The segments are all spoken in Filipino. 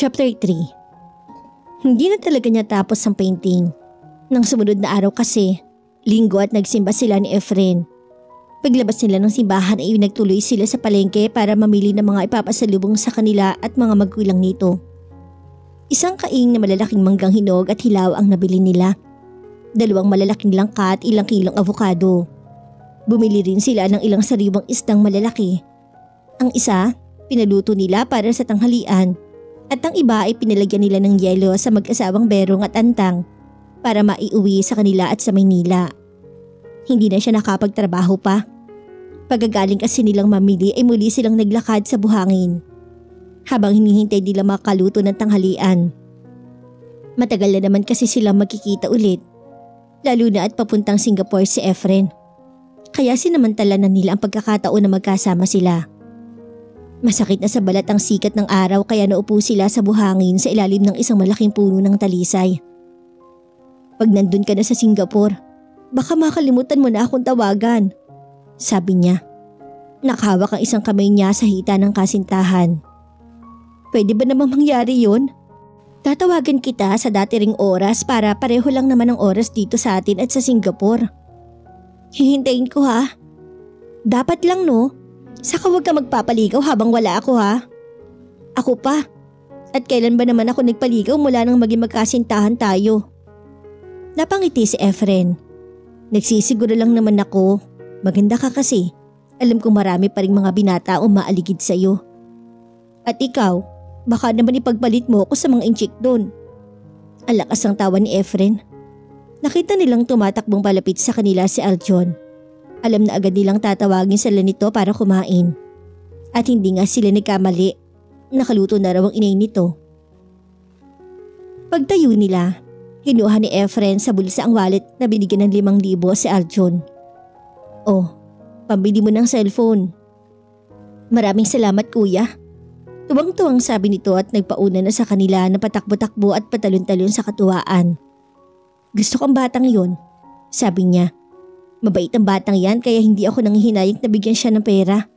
Chapter 3. Hindi na talaga niya tapos ang painting. Nang sumunod na araw kasi, linggo at nagsimba sila ni Efren. Paglabas nila ng simbahan ay nagtuloy sila sa palengke para mamili ng mga ipapasalubong sa kanila at mga magulang nito. Isang kaing na malalaking manggang hinog at hilaw ang nabili nila. 2 malalaking langka at ilang kilong avocado. Bumili rin sila ng ilang sariwang isdang malalaki. Ang isa, pinaluto nila para sa tanghalian. At ang iba ay pinalagyan nila ng yelo sa mag-asawang Berong at Antang para maiuwi sa kanila at sa Maynila. Hindi na siya nakapagtrabaho pa. Pagkagaling kasi nilang mamili ay muli silang naglakad sa buhangin. Habang hinihintay nila makaluto ng tanghalian. Matagal na naman kasi silang magkikita ulit. Lalo na at papuntang Singapore si Efren. Kaya sinamantala na nila ang pagkakataon na magkasama sila. Masakit na sa balat ang sikat ng araw kaya naupo sila sa buhangin sa ilalim ng isang malaking puno ng talisay. Pag nandun ka na sa Singapore, baka makalimutan mo na akong tawagan, sabi niya. Nakahawak ang isang kamay niya sa hita ng kasintahan. Pwede ba namang mangyari yun? Tatawagan kita sa dati ring oras para pareho lang naman ang oras dito sa atin at sa Singapore. Hihintayin ko ha. Dapat lang no? Saka huwag ka magpapaligaw habang wala ako ha. Ako pa. At kailan ba naman ako nagpaligaw mula nang maging magkasintahan tayo? Napangiti si Efren. Nagsisiguro lang naman ako. Maganda ka kasi. Alam kong marami pa ring mga binata o maaligid sa'yo. At ikaw, baka naman ipagpalit mo ako sa mga inchik doon. Ang lakas ng tawa ni Efren. Nakita nilang tumatakbong palapit sa kanila si Aljon. Alam na agad nilang tatawagin sila nito para kumain. At hindi nga sila nagkamali. Nakaluto na raw ang inay nito. Pagtayo nila, kinuha ni Efren sa bulsa ang wallet na binigyan ng 5,000 si Aljon. Oh, pambili mo ng cellphone. Maraming salamat kuya. Tuwang-tuwang sabi nito at nagpauna na sa kanila na patakbo-takbo at patalon-talon sa katuwaan. Gusto kong batang yun, sabi niya. Mabait ang batang yan kaya hindi ako nanghihinayang na bigyan siya ng pera.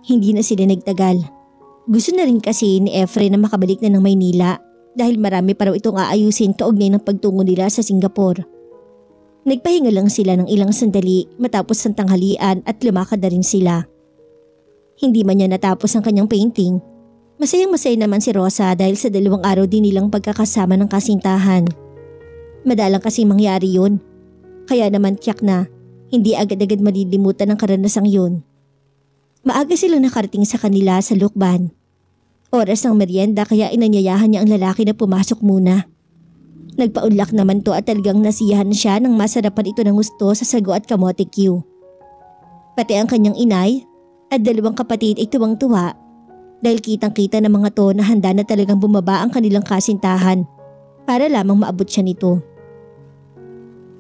Hindi na sila nagtagal. Gusto na rin kasi ni Efren na makabalik na ng Maynila dahil marami pa raw itong aayusin kaugnay ng pagtungo nila sa Singapore. Nagpahinga lang sila ng ilang sandali matapos ang tanghalian at lumakad na rin sila. Hindi man niya natapos ang kanyang painting. Masayang-masaya naman si Rosa dahil sa 2 araw din nilang pagkakasama ng kasintahan. Madalang kasi mangyari yun. Kaya naman tiyak na hindi agad-agad malilimutan ang karanasang yun. Maaga silang nakarating sa kanila sa Lukban. Oras ng merienda kaya inanyayahan niya ang lalaki na pumasok muna. Nagpaunlak naman to at talagang nasiyahan siya nang masarapan ito ng gusto sa sago at kamote Q. Pati ang kanyang inay at 2 kapatid ay tuwang-tuwa dahil kitang-kita ng mga to na handa na talagang bumaba ang kanilang kasintahan para lamang maabot siya nito.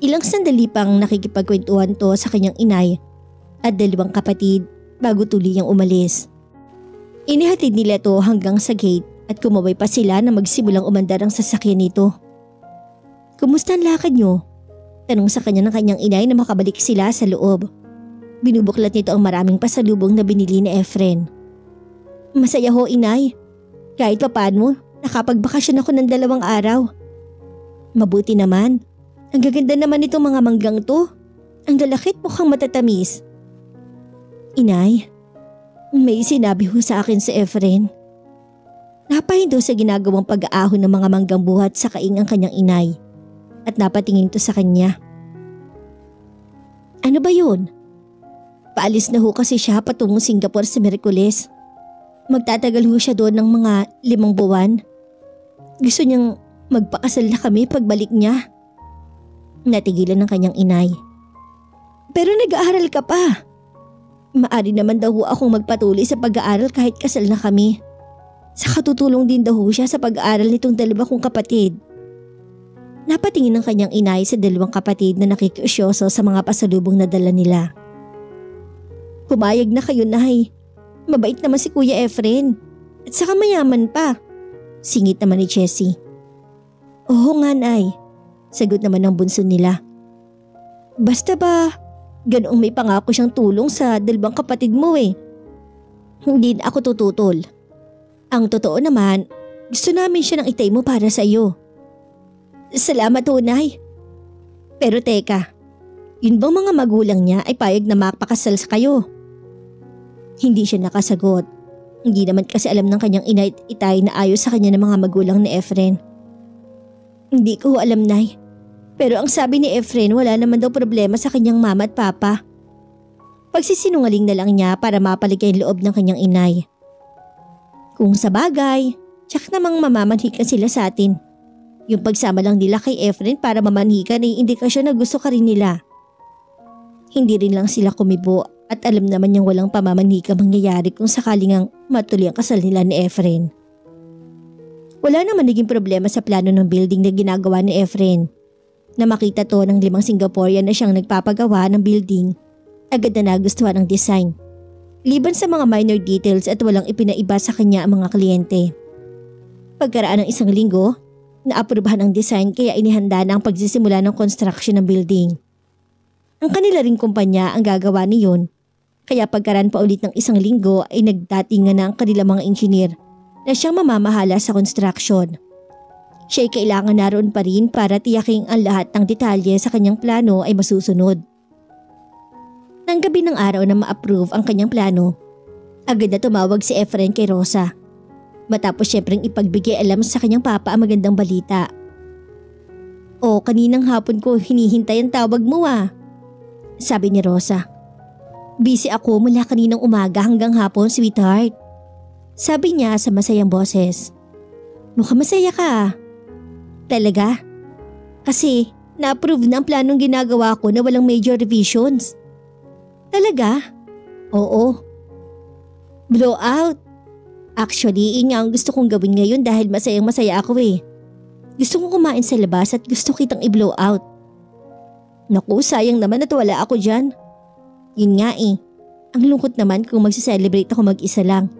Ilang sandali pang nakikipagkwentuhan to sa kanyang inay at 2 kapatid bago tuluyang umalis. Inihatid nila to hanggang sa gate at kumaway pa sila na magsimulang umandar ang sasakyan nito. Kumusta ang lakad nyo? Tanong sa kanya ng kanyang inay na makabalik sila sa loob. Binubuklat nito ang maraming pasalubong na binili ni Efren. Masaya ho inay. Kahit pa paano, nakapagbakasyon ako ng 2 araw. Mabuti naman. Ang gaganda naman itong mga manggang to. Ang lalakit mukhang matatamis. Inay, may sinabi ho sa akin si Efren. Napahindo sa ginagawang pag-aahon ng mga manggang buhat sa kaing ang kanyang inay. At napatingin to sa kanya. Ano ba yun? Paalis na ho kasi siya patungong Singapore sa Miyerkules. Magtatagal ho siya doon ng mga 5 buwan. Gusto niyang magpakasal na kami pagbalik niya. Natigilan ng kanyang inay. Pero nag-aaral ka pa. Maari naman daw akong magpatuloy sa pag-aaral kahit kasal na kami. Saka tutulong din daw siya sa pag-aaral nitong 2 kong kapatid. Napatingin ng kanyang inay sa 2 kapatid na nakikiusyoso sa mga pasalubong na dala nila. Pumayag na kayo, Nay. Mabait naman si Kuya Efren. At saka mayaman pa. Singit naman ni Jessie. Oo nga, Nay. Sagot naman ng bunso nila. Basta ba, ganoong may pangako siyang tulong sa 2 kapatid mo eh. Hindi na ako tututol. Ang totoo naman, Gusto namin siya ng itay mo para sa iyo. Salamat ho, Nay. Pero teka, yun bang mga magulang niya ay payag na makapakasal sa kayo? Hindi siya nakasagot. Hindi naman kasi alam ng kanyang ina at itay na ayos sa kanya ng mga magulang ni Efren. Hindi ko alam, Nay. Pero ang sabi ni Efren, wala naman daw problema sa kanyang mama at papa. Pagsisinungaling na lang niya para mapaligay ang loob ng kanyang inay. Kung sa bagay, tsak namang mamamanhikan sila sa atin. Yung pagsama lang nila kay Efren para mamanhikan ay indikasyon na gusto ka rin nila. Hindi rin lang sila kumibo at alam naman niyang walang pamamanhika mangyayari kung sakaling ang matuloy ang kasal nila ni Efren. Wala naman naging problema sa plano ng building na ginagawa ni Efren. Na makita to ng 5 Singaporean na siyang nagpapagawa ng building, agad na nagustuhan ang design. Liban sa mga minor details at walang ipinaiba sa kanya ang mga kliyente. Pagkaraan ng 1 linggo, naaprubahan ang design kaya inihanda na ang pagsisimula ng construction ng building. Ang kanila ring kumpanya ang gagawa niyon, kaya pagkaraan pa ulit ng 1 linggo ay nagdatingan na ang kanilang mga engineer na siyang mamamahala sa construction. Siya ay kailangan naroon pa rin para tiyaking ang lahat ng detalye sa kanyang plano ay masusunod. Nang gabi ng araw na ma-approve ang kanyang plano, agad na tumawag si Efren kay Rosa. Matapos siyempreng ipagbigay alam sa kanyang papa ang magandang balita. O kaninang hapon ko hinihintay ang tawag mo sabi ni Rosa. Busy ako mula kaninang umaga hanggang hapon, sweetheart. Sabi niya sa masayang boses. Mukhang masaya ka. Talaga? Kasi na-approve na ang planong ginagawa ko na walang major revisions. Talaga? Oo. Blowout. Actually, nga ang gusto kong gawin ngayon dahil masayang masaya ako Gusto kong kumain sa labas at gusto kitang i-blow out. Naku, sayang naman at wala ako dyan. Yun nga Ang lungkot naman kung magsiselebrate ako mag-isa lang.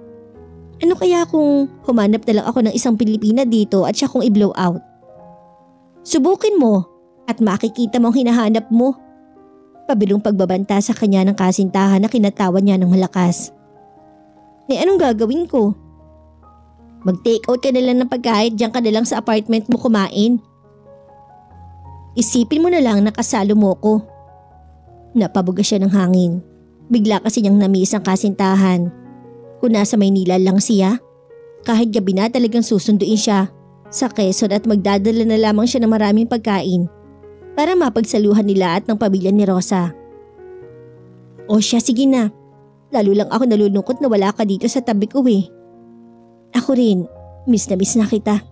Ano kaya kung humanap na lang ako ng isang Pilipina dito at siya kong i-blow out? Subukin mo at makikita mo ang hinahanap mo. Pabilong pagbabanta sa kanya ng kasintahan na kinatawan niya ng malakas. Anong gagawin ko? Mag-take out ka na lang ng pagkain, diyan ka na lang sa apartment mo kumain. Isipin mo na lang na kasalo mo ko. Napabuga siya ng hangin. Bigla kasi niyang namiss ang kasintahan. Kung nasa Maynila lang siya, kahit gabi na talagang susunduin siya sa Quezon at magdadala na lamang siya ng maraming pagkain para mapagsaluhan nila at ng pamilya ni Rosa. O siya, sige na. Lalo lang ako nalulungkot na wala ka dito sa tabi ko Ako rin, miss na kita.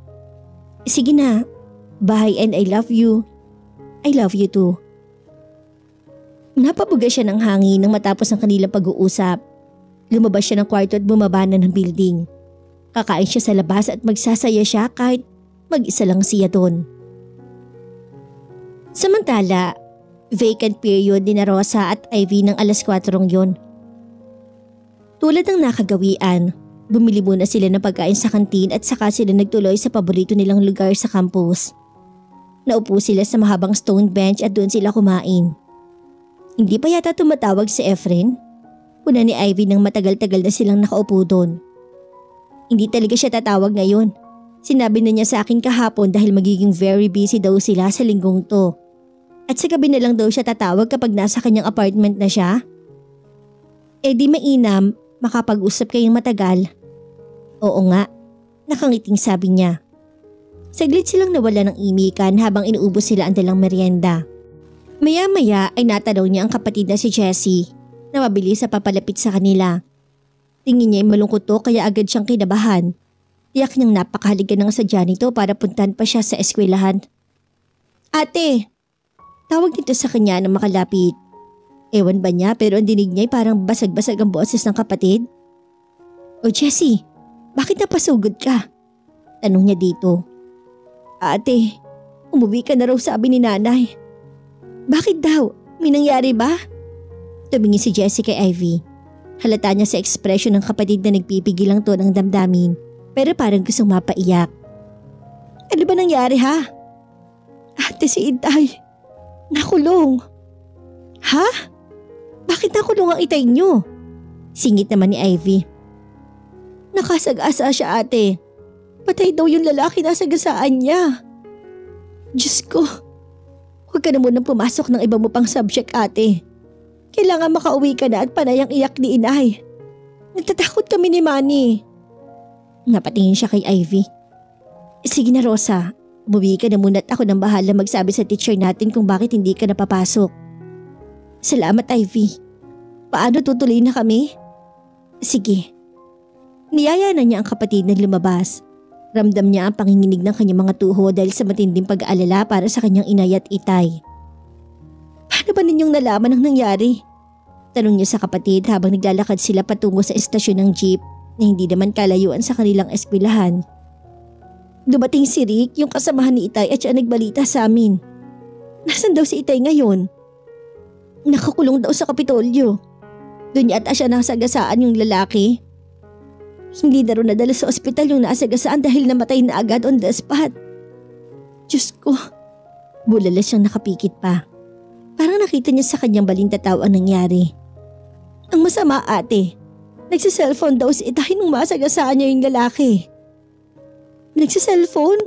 Sige na, bye and I love you. I love you too. Napabuga siya ng hangin nang matapos ang kanilang pag-uusap. Lumabas siya ng kwarto at bumaba na ng building. Kakain siya sa labas at magsasaya siya kahit mag-isa lang siya doon. Samantala, vacant period ni na Rosa at Ivy ng 4:00 yun. Tulad ng nakagawian, bumili muna sila ng pagkain sa kantin at saka sila nagtuloy sa paborito nilang lugar sa campus. Naupo sila sa mahabang stone bench at doon sila kumain. Hindi pa yata tumatawag si Efren? Una ni Ivy nang matagal-tagal na silang nakaupo doon. Hindi talaga siya tatawag ngayon. Sinabi na niya sa akin kahapon dahil magiging very busy daw sila sa linggong to. At sa gabi na lang daw siya tatawag kapag nasa kanyang apartment na siya. Di mainam, makapag-usap kayong matagal. Oo nga, nakangiting sabi niya. Saglit silang nawala ng imikan habang inuubos sila ang dalang merienda. Maya-maya ay natanaw niya ang kapatid na si Jessie na mabilis sa papalapit sa kanila. Tingin niya ay malungkot to kaya agad siyang kinabahan. Tiyak niyang napakahaliga ng sadya nito para puntahan pa siya sa eskwelahan. Ate! Tawag nito sa kanya nang makalapit. Ewan ba niya pero ang dinig niya ay parang basag-basag ang boses ng kapatid. O Jessie, bakit napasugod ka? Tanong niya dito. Ate, umuwi ka na raw sabi ni nanay. Bakit daw? May nangyari ba? Tumingin si Jessie kay Ivy. Halata niya sa ekspresyon ng kapatid na nagpipigil lang to ng damdamin pero parang gustong mapaiyak. Ano ba nangyari ha? Ate, si Itay. Nakulong. Ha? Bakit nakulong ang itay niyo? Singit naman ni Ivy. Nakasag-asa siya ate. Patay daw yung lalaki na sagasaan niya. Diyos ko, huwag ka na munang pumasok ng iba mo pang subject, ate. Kailangan makauwi ka na at panayang iyak ni inay. Nagtatakot kami ni Manny. Napatingin siya kay Ivy. Sige na Rosa, umuwi ka na muna at ako nang bahala magsabi sa teacher natin kung bakit hindi ka napapasok. Salamat Ivy. Paano tutuloy na kami? Sige. Niyaya na niya ang kapatid na lumabas. Ramdam niya ang panginginig ng kanyang mga tuho dahil sa matinding pag-aalala para sa kanyang inay at itay. Paano ba ninyong nalaman ang nangyari? Tanong niya sa kapatid habang naglalakad sila patungo sa estasyon ng jeep na hindi naman kalayuan sa kanilang eskwelahan. Dumating si Rick, yung kasamahan ni Itay, at siya nagbalita sa amin. Nasaan daw si Itay ngayon? Nakakulong daw sa Kapitolyo. Doon yata siya nasagasaan yung lalaki. Hindi na rin nadala sa ospital yung nasagasaan dahil namatay na agad on the spot. Diyos ko, bulala siyang nakapikit pa. Parang nakita niya sa kanyang balintataw ang nangyari. Ang masama ate, nagsiselfone daw si Itay nung masagasaan niya yung lalaki. Nagsiselfone?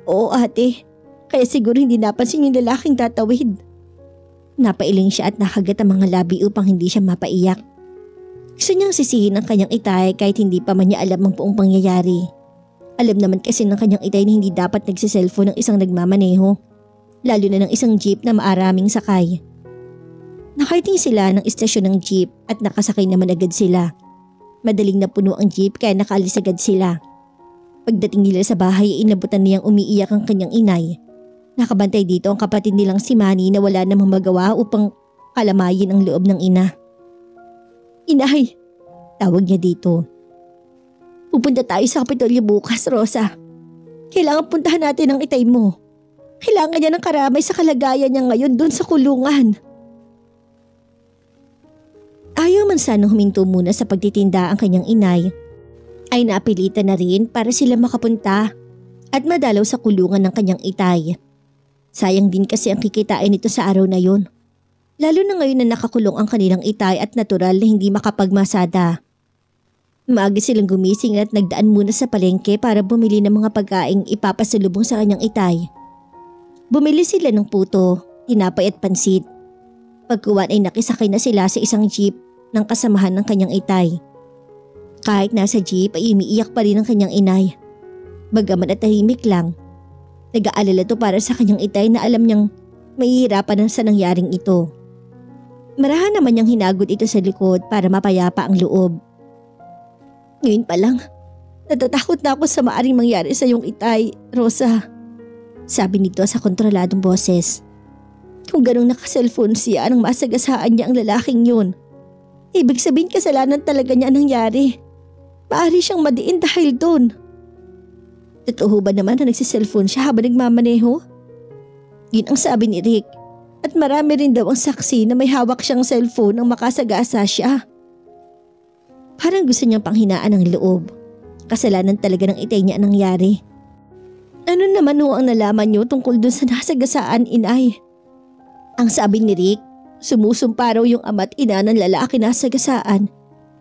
Oo ate, kaya siguro hindi napansin yung lalaking tatawid. Napailing siya at nakagat ang mga labi upang hindi siya mapaiyak. Gusto niyang sisihin ang kanyang itay kahit hindi pa man niya alam ang buong pangyayari. Alam naman kasi ng kanyang itay na hindi dapat nagsiselfone ng isang nagmamaneho, lalo na ng isang jeep na maaraming sakay. Nakarating sila ng istasyon ng jeep at nakasakay naman agad sila. Madaling napuno ang jeep kaya nakaalis agad sila. Pagdating nila sa bahay ay inabutan niyang umiiyak ang kanyang inay. Nakabantay dito ang kapatid nilang si Manny na wala namang magawa upang kalamayin ang loob ng ina. Inay, tawag niya dito. Pupunta tayo sa Kapitolyo bukas, Rosa. Kailangan puntahan natin ang itay mo. Kailangan niya ng karamay sa kalagayan niya ngayon doon sa kulungan. Ayaw man sanang huminto muna sa pagtitinda ang kanyang inay, ay napilitan na rin para sila makapunta at madalaw sa kulungan ng kanyang itay. Sayang din kasi ang kikitain nito sa araw na yun. Lalo na ngayon na nakakulong ang kanilang itay at natural na hindi makapagmasada. Maaga silang gumising at nagdaan muna sa palengke para bumili ng mga pagkaing ipapasalubong sa kanyang itay. Bumili sila ng puto, tinapay at pansit. Pagkuwan ay nakisakay na sila sa isang jeep ng kasamahan ng kanyang itay. Kahit nasa jeep ay umiiyak pa rin ang kanyang inay. Bagaman at tahimik lang, nag-aalala to para sa kanyang itay na alam niyang mahihirapan sa nangyaring ito. Marahan naman niyang hinagod ito sa likod para mapayapa ang loob. Ngayon pa lang, natatakot na ako sa maaring mangyari sa iyong itay, Rosa. Sabi nito sa kontroladong boses. Kung ganong nakaselfone siya nang masagasaan niya ang lalaking yun, ibig sabihin kasalanan talaga niya ang nangyari. Maaari siyang madiin dahil doon. Totoo ba naman na nagsiselfone siya habang nagmamaneho? Yun ang sabi ni Rick. At marami rin daw ang saksi na may hawak siyang cellphone nang makasagasa siya. Parang gusto niyang panghinaan ang loob. Kasalanan talaga ng itay niya ang nangyari. Ano naman ho ang nalaman niyo tungkol dun sa nasagasaan, inay? Ang sabi ni Rick, sumusumpa raw yung ama't ina ng lalaki na nasagasaan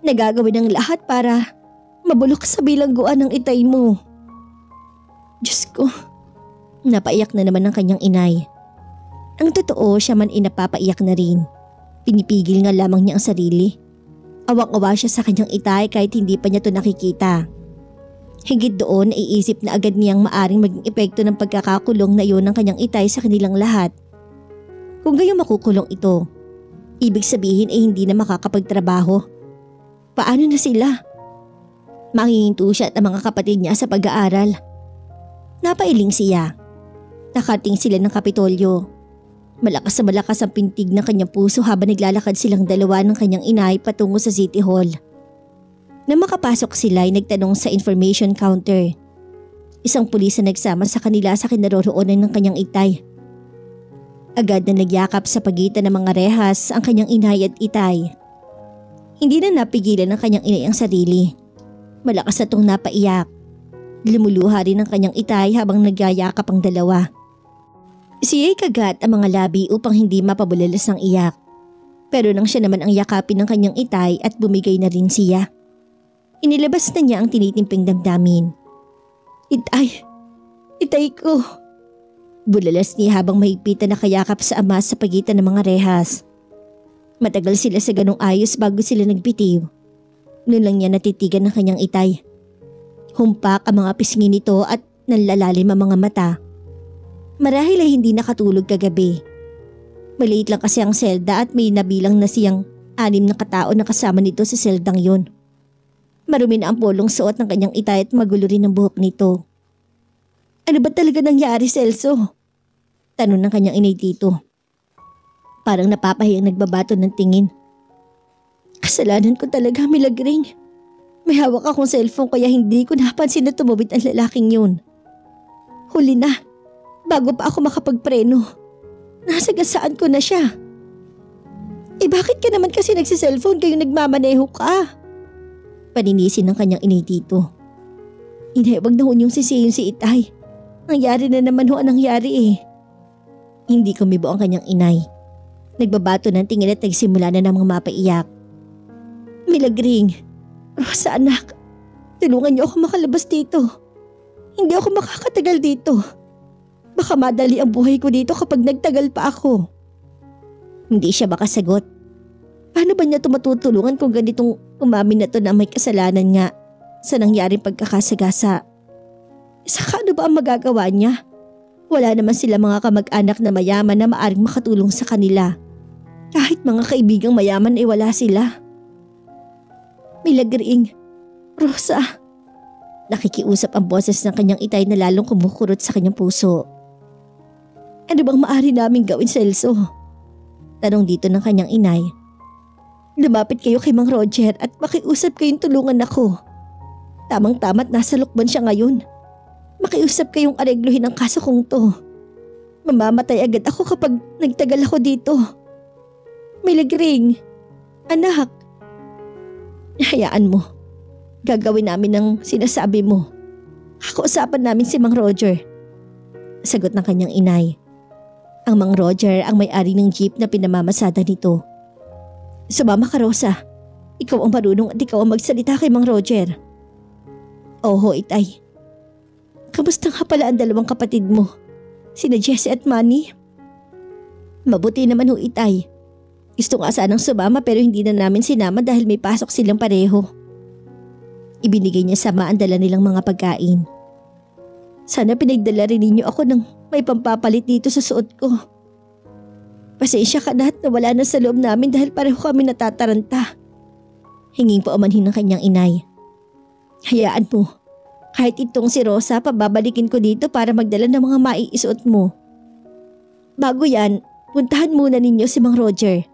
na gagawin ang lahat para mabulok sa bilangguan ng itay mo. Diyos ko, napaiyak na naman ang kanyang inay. Ang totoo, siya man napapaiyak na rin. Pinipigil nga lamang niya ang sarili. Awang-awa siya sa kanyang itay kahit hindi pa niya ito nakikita. Higit doon ay isip na agad niyang maaring maging epekto ng pagkakakulong na iyon ng kanyang itay sa kanilang lahat. Kung gayon makukulong ito, ibig sabihin ay hindi na makakapagtrabaho. Paano na sila? Manghihinto siya at ang mga kapatid niya sa pag-aaral. Napailing siya. Nakating sila ng Kapitolyo. Malakas na malakas ang pintig ng kanyang puso habang naglalakad silang dalawa ng kanyang inay patungo sa City Hall. Nang makapasok sila ay nagtanong sa information counter. Isang pulis na nagsama sa kanila sa kinaroroonan ng kanyang itay. Agad na nagyakap sa pagitan ng mga rehas ang kanyang inay at itay. Hindi na napigilan ng kanyang inay ang sarili. Malakas na itong napaiyak. Lumuluha rin ang kanyang itay habang nagyayakap ang dalawa. Siya'y kagat ang mga labi upang hindi mapabulalas ng iyak. Pero nang siya naman ang yakapin ng kanyang itay at bumigay na rin siya, inilabas na niya ang tinitimping damdamin. Itay! Itay ko! Bulalas niya habang mahigpitan na kayakap sa ama sa pagitan ng mga rehas. Matagal sila sa ganong ayos bago sila nagbitiw. Noon lang niya natitigan ng kanyang itay. Humpak ang mga pisngi nito at nanlalalim ang mga mata. Marahil ay hindi nakatulog kagabi. Maliit lang kasi ang selda at may nabilang na siyang 6 na katao na kasama nito sa seldang yun. Marumi na ang polong suot ng kanyang itay at magulo rin ang buhok nito. Ano ba talaga nangyari, Celso? Tanong ng kanyang inay dito. Parang napapahiyang nagbabato ng tingin. Kasalanan ko talaga, Milagring. May hawak akong cellphone kaya hindi ko napansin na tumubit ang lalaking yun. Huli na, bago pa ako makapagpreno. Nasagasaan ko na siya. Bakit ka naman kasi nagsiselfone kayong nagmamaneho ka? Paninisin ng kanyang inay dito. Inay, wag na ho niyong sisihin si Itay. Nangyari na naman ho ang nangyari eh. Hindi kumibo ang kanyang inay. Nagbabato ng tingin at nagsimula na namang mapaiyak. Milagring, Rosa anak, tulungan niyo ako makalabas dito. Hindi ako makakatagal dito. Baka madali ang buhay ko dito kapag nagtagal pa ako. Hindi siya makasagot. Paano ba niya matutulungan kung ganitong umamin na to na may kasalanan nga sa nangyaring pagkakasagasa? Saka ano ba ang magagawa niya? Wala naman sila mga kamag-anak na mayaman na maaring makatulong sa kanila. Kahit mga kaibigang mayaman ay wala sila. Milagring, Rosa. Nakikiusap ang boses ng kanyang itay na lalong kumukurot sa kanyang puso. Ano bang maaari naming gawin, Celso? Tanong dito ng kanyang inay. Lumapit kayo kay Mang Roger at makiusap kayong tulungan ako. Tamang-tama't nasa lukban siya ngayon. Makiusap kayong aregluhin ang kaso kong to. Mamamatay agad ako kapag nagtagal ako dito. Milagring, anak. Hayaan mo. Gagawin namin ang sinasabi mo. Kakausapan namin si Mang Roger. Sagot ng kanyang inay. Ang Mang Roger ang may-ari ng jeep na pinamamasada nito. Sumama ka, Rosa. Ikaw ang marunong at ikaw ang magsalita kay Mang Roger. Oho, Itay. Kamusta nga pala ang 2 kapatid mo? Sina Jessie at Manny? Mabuti naman ho, Itay. Gusto nga sanang sumama pero hindi na namin sinama dahil may pasok silang pareho. Ibinigay niya sa ama ang dala nilang mga pagkain. Sana pinagdala rin ninyo ako ng may pampapalit dito sa suot ko. Pasensya ka na at nawala na sa loob namin dahil pareho kami natataranta. Hinging pa umanhin ng kanyang inay. Hayaan mo. Kahit itong si Rosa, pababalikin ko dito para magdala ng mga maiisuot mo. Bago yan, puntahan muna ninyo si Mang Roger.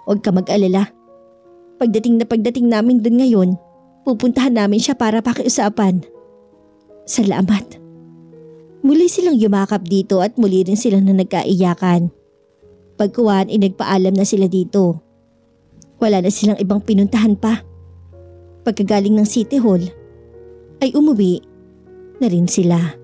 Huwag ka mag-alala. Pagdating namin dun ngayon, pupuntahan namin siya para pakiusapan. Salamat. Muli silang yumakap dito at muli rin silang na nagkaiyakan. Pagkuhan ay nagpaalam na sila dito. Wala na silang ibang pinuntahan pa. Pagkagaling ng City Hall, ay umuwi na rin sila.